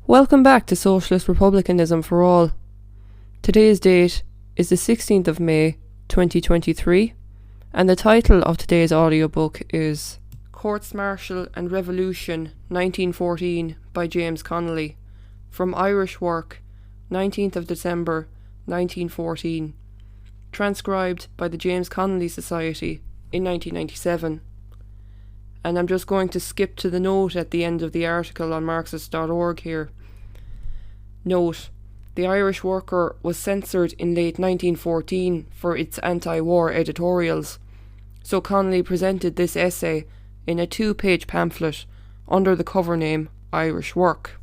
Welcome back to Socialist Republicanism for All. Today's date is the 16th of May 2023, and the title of today's audiobook is Courtsmartial and Revolution 1914 by James Connolly, from Irish Work, 19th of December 1914, transcribed by the James Connolly Society in 1997. And I'm just going to skip to the note at the end of the article on Marxist.org here. Note: the Irish Worker was censored in late 1914 for its anti-war editorials, so Connolly presented this essay in a 2-page pamphlet under the cover name Irish Work.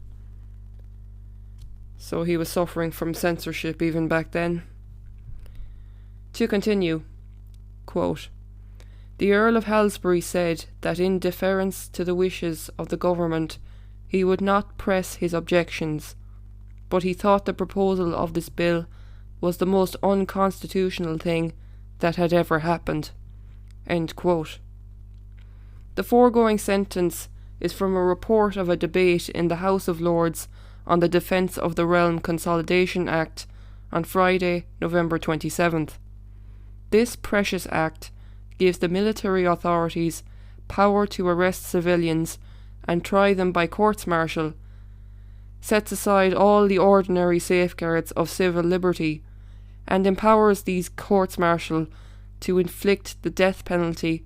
So he was suffering from censorship even back then. To continue, quote, "The Earl of Halsbury said that in deference to the wishes of the government he would not press his objections, but he thought the proposal of this bill was the most unconstitutional thing that had ever happened." End quote. The foregoing sentence is from a report of a debate in the House of Lords on the Defence of the Realm Consolidation Act on Friday, November 27th. This precious act gives the military authorities power to arrest civilians and try them by courts-martial, sets aside all the ordinary safeguards of civil liberty, and empowers these courts-martial to inflict the death penalty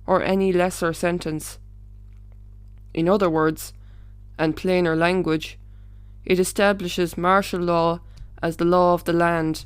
or any lesser sentence. In other words, and plainer language, it establishes martial law as the law of the land,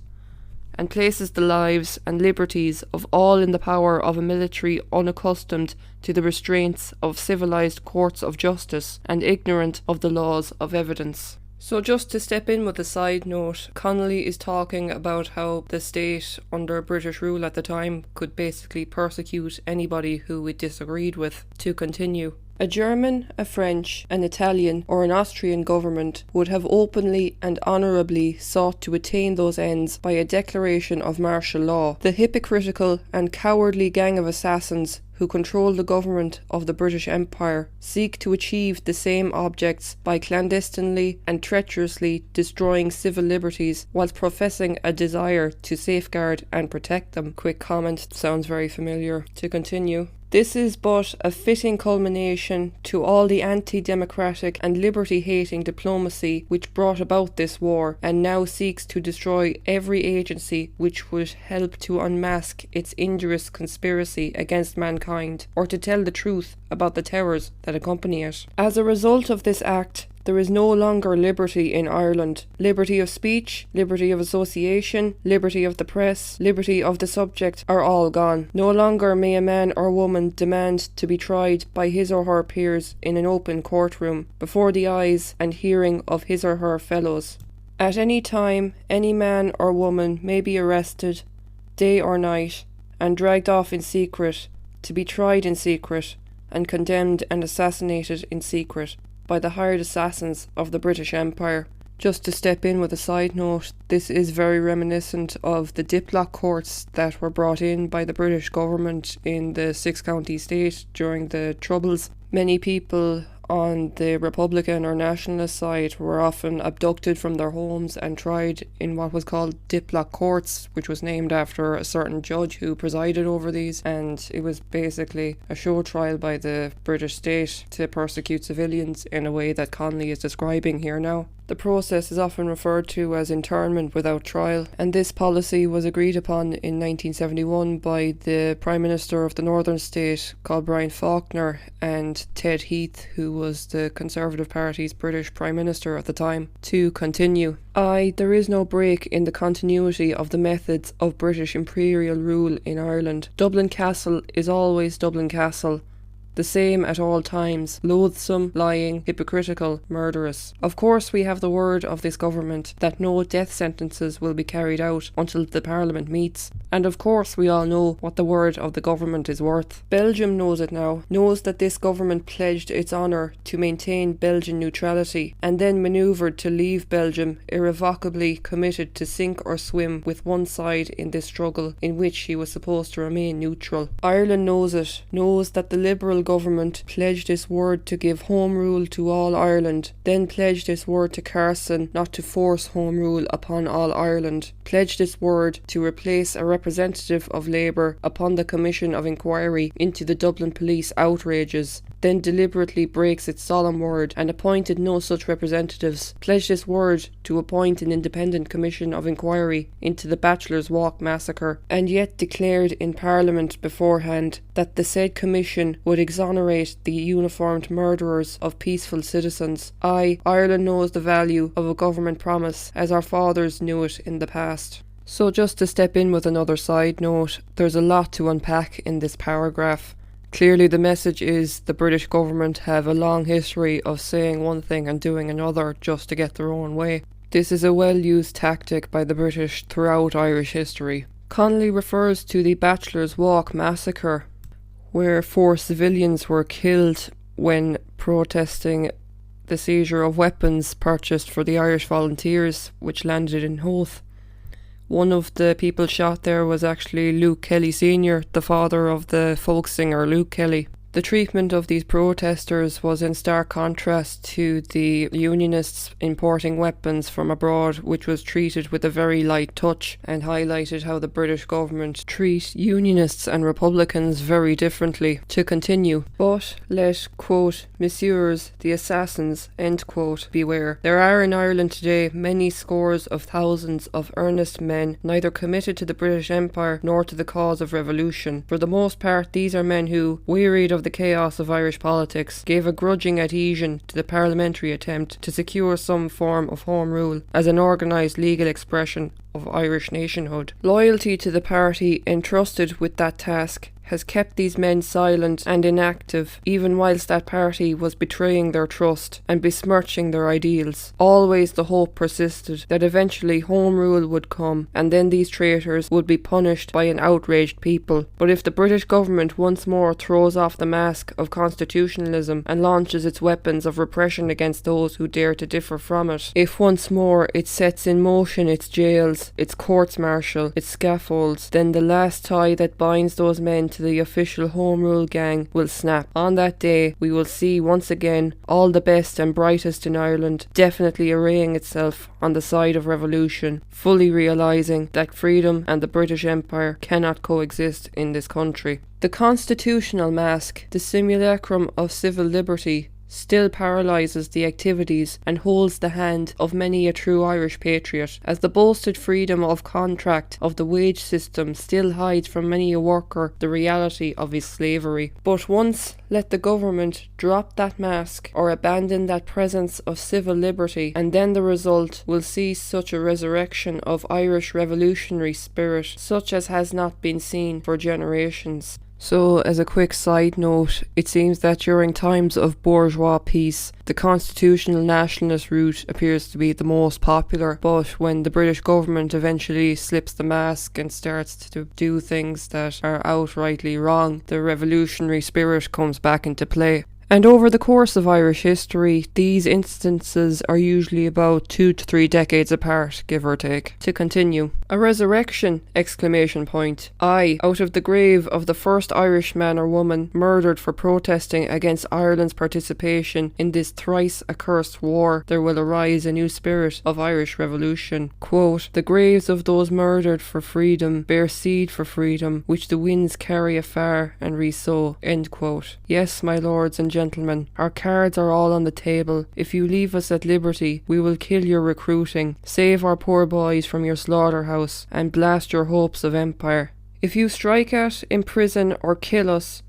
and places the lives and liberties of all in the power of a military unaccustomed to the restraints of civilized courts of justice and ignorant of the laws of evidence. So just to step in with a side note, Connolly is talking about how the state under British rule at the time could basically persecute anybody who it disagreed with. To continue, a German, a French, an Italian or an Austrian government would have openly and honourably sought to attain those ends by a declaration of martial law. The hypocritical and cowardly gang of assassins who control the government of the British Empire seek to achieve the same objects by clandestinely and treacherously destroying civil liberties whilst professing a desire to safeguard and protect them. Quick comment, sounds very familiar. To continue, this is but a fitting culmination to all the anti-democratic and liberty-hating diplomacy which brought about this war, and now seeks to destroy every agency which would help to unmask its injurious conspiracy against mankind, or to tell the truth about the terrors that accompany it. As a result of this act, there is no longer liberty in Ireland. Liberty of speech, liberty of association, liberty of the press, liberty of the subject are all gone. No longer may a man or woman demand to be tried by his or her peers in an open courtroom, before the eyes and hearing of his or her fellows. At any time, any man or woman may be arrested, day or night, and dragged off in secret, to be tried in secret, and condemned and assassinated in secret by the hired assassins of the British Empire. Just to step in with a side note, this is very reminiscent of the diplock courts that were brought in by the British government in the six-county state during the Troubles. Many people on the Republican or Nationalist side were often abducted from their homes and tried in what was called diplock courts, which was named after a certain judge who presided over these, and it was basically a show trial by the British state to persecute civilians in a way that Connolly is describing here now. The process is often referred to as internment without trial, and this policy was agreed upon in 1971 by the Prime Minister of the Northern State, called Brian Faulkner, and Ted Heath, who was the Conservative Party's British Prime Minister at the time. To continue, there is no break in the continuity of the methods of British imperial rule in Ireland. Dublin Castle is always Dublin Castle, the same at all times, loathsome, lying, hypocritical, murderous. Of course we have the word of this government that no death sentences will be carried out until the Parliament meets, and of course we all know what the word of the government is worth. Belgium knows it now, knows that this government pledged its honour to maintain Belgian neutrality, and then manoeuvred to leave Belgium irrevocably committed to sink or swim with one side in this struggle in which she was supposed to remain neutral. Ireland knows it, knows that the Liberal government pledged its word to give home rule to all Ireland, then pledged its word to Carson not to force home rule upon all Ireland, pledged its word to replace a representative of Labour upon the Commission of Inquiry into the Dublin police outrages, then deliberately breaks its solemn word and appointed no such representatives, pledged its word to appoint an independent commission of inquiry into the Bachelor's Walk massacre, and yet declared in Parliament beforehand that the said commission would exonerate the uniformed murderers of peaceful citizens. Aye, Ireland knows the value of a government promise as our fathers knew it in the past. So just to step in with another side note, there's a lot to unpack in this paragraph. Clearly the message is the British government have a long history of saying one thing and doing another just to get their own way. This is a well-used tactic by the British throughout Irish history. Connolly refers to the Bachelor's Walk massacre, where 4 civilians were killed when protesting the seizure of weapons purchased for the Irish Volunteers, which landed in Howth. One of the people shot there was actually Luke Kelly Sr., the father of the folk singer Luke Kelly. The treatment of these protesters was in stark contrast to the Unionists importing weapons from abroad, which was treated with a very light touch, and highlighted how the British government treat Unionists and Republicans very differently. To continue, but let, quote, Messieurs the assassins, end quote, beware. There are in Ireland today many scores of thousands of earnest men, neither committed to the British Empire nor to the cause of revolution. For the most part, these are men who, wearied of the chaos of Irish politics, gave a grudging adhesion to the parliamentary attempt to secure some form of home rule as an organised legal expression of Irish nationhood. Loyalty to the party entrusted with that task has kept these men silent and inactive, even whilst that party was betraying their trust and besmirching their ideals. Always the hope persisted that eventually home rule would come, and then these traitors would be punished by an outraged people. But if the British government once more throws off the mask of constitutionalism and launches its weapons of repression against those who dare to differ from it, if once more it sets in motion its jails, its courts-martial, its scaffolds, then the last tie that binds those men to the official Home Rule gang will snap. On that day, we will see once again all the best and brightest in Ireland definitely arraying itself on the side of revolution, fully realising that freedom and the British Empire cannot coexist in this country. The constitutional mask, the simulacrum of civil liberty, still paralyses the activities and holds the hand of many a true Irish patriot, as the boasted freedom of contract of the wage system still hides from many a worker the reality of his slavery. But once let the government drop that mask or abandon that presence of civil liberty, and then the result will see such a resurrection of Irish revolutionary spirit such as has not been seen for generations. So, as a quick side note, it seems that during times of bourgeois peace, the constitutional nationalist route appears to be the most popular, but when the British government eventually slips the mask and starts to do things that are outrightly wrong, the revolutionary spirit comes back into play. And over the course of Irish history, these instances are usually about 2 to 3 decades apart, give or take. To continue, a resurrection! Exclamation point. Aye, out of the grave of the first Irish man or woman murdered for protesting against Ireland's participation in this thrice accursed war, there will arise a new spirit of Irish revolution. Quote, the graves of those murdered for freedom bear seed for freedom, which the winds carry afar and re-sow. End quote. Yes, my lords and gentlemen, our cards are all on the table. If you leave us at liberty, we will kill your recruiting, save our poor boys from your slaughterhouse, and blast your hopes of empire. If you strike at, imprison, or kill us,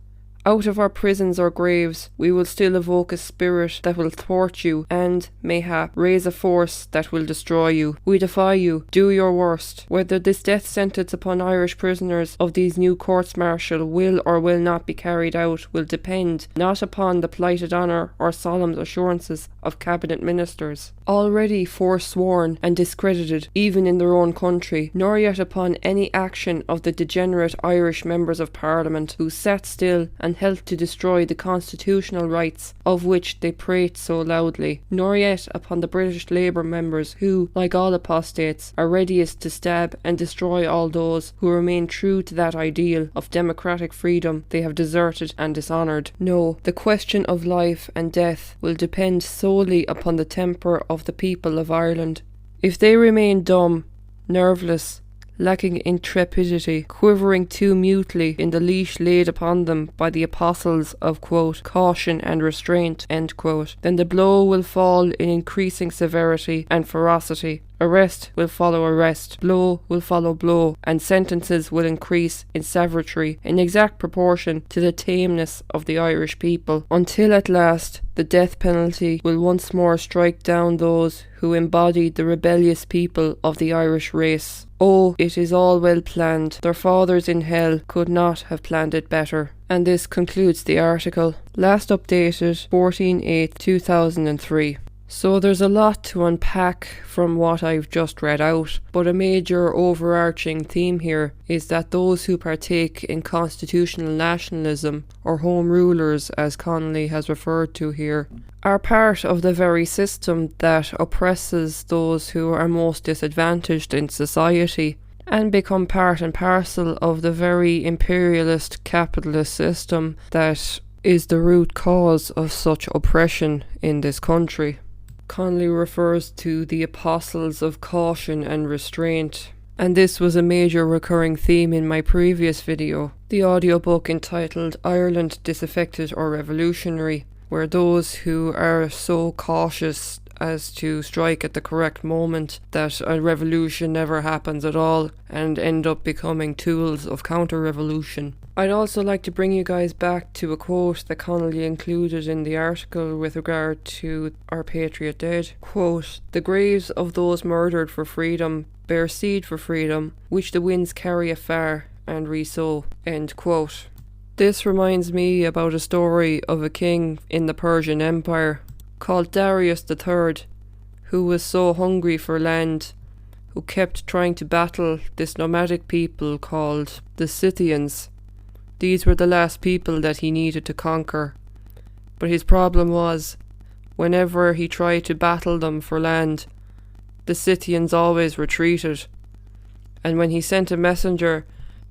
out of our prisons or graves, we will still evoke a spirit that will thwart you and, mayhap, raise a force that will destroy you. We defy you. Do your worst. Whether this death sentence upon Irish prisoners of these new courts-martial will or will not be carried out will depend not upon the plighted honour or solemn assurances of cabinet ministers, already forsworn and discredited even in their own country, nor yet upon any action of the degenerate Irish members of Parliament who sat still and helped to destroy the constitutional rights of which they prate so loudly, nor yet upon the British Labour members who, like all apostates, are readiest to stab and destroy all those who remain true to that ideal of democratic freedom they have deserted and dishonoured. No, the question of life and death will depend solely upon the temper of the people of Ireland. If they remain dumb, nerveless, lacking intrepidity, quivering too mutely in the leash laid upon them by the apostles of, quote, caution and restraint, end quote, then the blow will fall in increasing severity and ferocity. Arrest will follow arrest, blow will follow blow, and sentences will increase in savagery in exact proportion to the tameness of the Irish people, until at last the death penalty will once more strike down those who embodied the rebellious people of the Irish race. Oh, it is all well planned. Their fathers in hell could not have planned it better. And this concludes the article. Last updated 14/8/2003. So there's a lot to unpack from what I've just read out, but a major overarching theme here is that those who partake in constitutional nationalism, or home rulers as Connolly has referred to here, are part of the very system that oppresses those who are most disadvantaged in society, and become part and parcel of the very imperialist capitalist system that is the root cause of such oppression in this country. Connolly refers to the apostles of caution and restraint, and this was a major recurring theme in my previous video, the audiobook entitled Ireland Disaffected or Revolutionary, where those who are so cautious as to strike at the correct moment that a revolution never happens at all and end up becoming tools of counter-revolution. I'd also like to bring you guys back to a quote that Connolly included in the article with regard to our patriot dead. Quote, "The graves of those murdered for freedom bear seed for freedom, which the winds carry afar and re-sow." End quote. This reminds me about a story of a king in the Persian Empire called Darius III, who was so hungry for land, who kept trying to battle this nomadic people called the Scythians. These were the last people that he needed to conquer. But his problem was, whenever he tried to battle them for land, the Scythians always retreated. And when he sent a messenger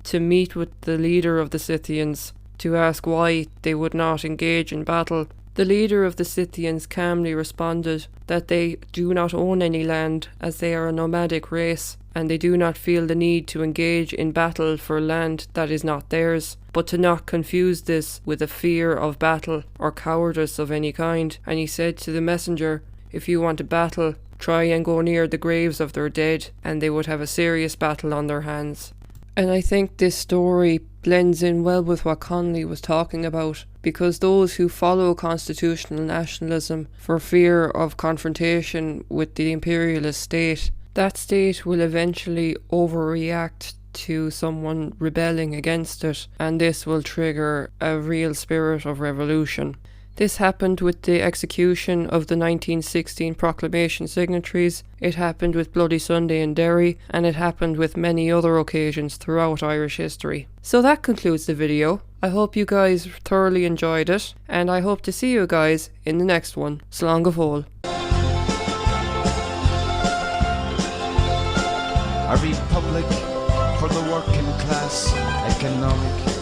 to meet with the leader of the Scythians to ask why they would not engage in battle, the leader of the Scythians calmly responded that they do not own any land, as they are a nomadic race, and they do not feel the need to engage in battle for land that is not theirs, but to not confuse this with a fear of battle or cowardice of any kind. And he said to the messenger, if you want to battle, try and go near the graves of their dead, and they would have a serious battle on their hands. And I think this story blends in well with what Connolly was talking about, because those who follow constitutional nationalism for fear of confrontation with the imperialist state, that state will eventually overreact to someone rebelling against it, and this will trigger a real spirit of revolution. This happened with the execution of the 1916 proclamation signatories, it happened with Bloody Sunday in Derry, and it happened with many other occasions throughout Irish history. So that concludes the video. I hope you guys thoroughly enjoyed it, and I hope to see you guys in the next one. Slán go fóill. A republic for the working class, economic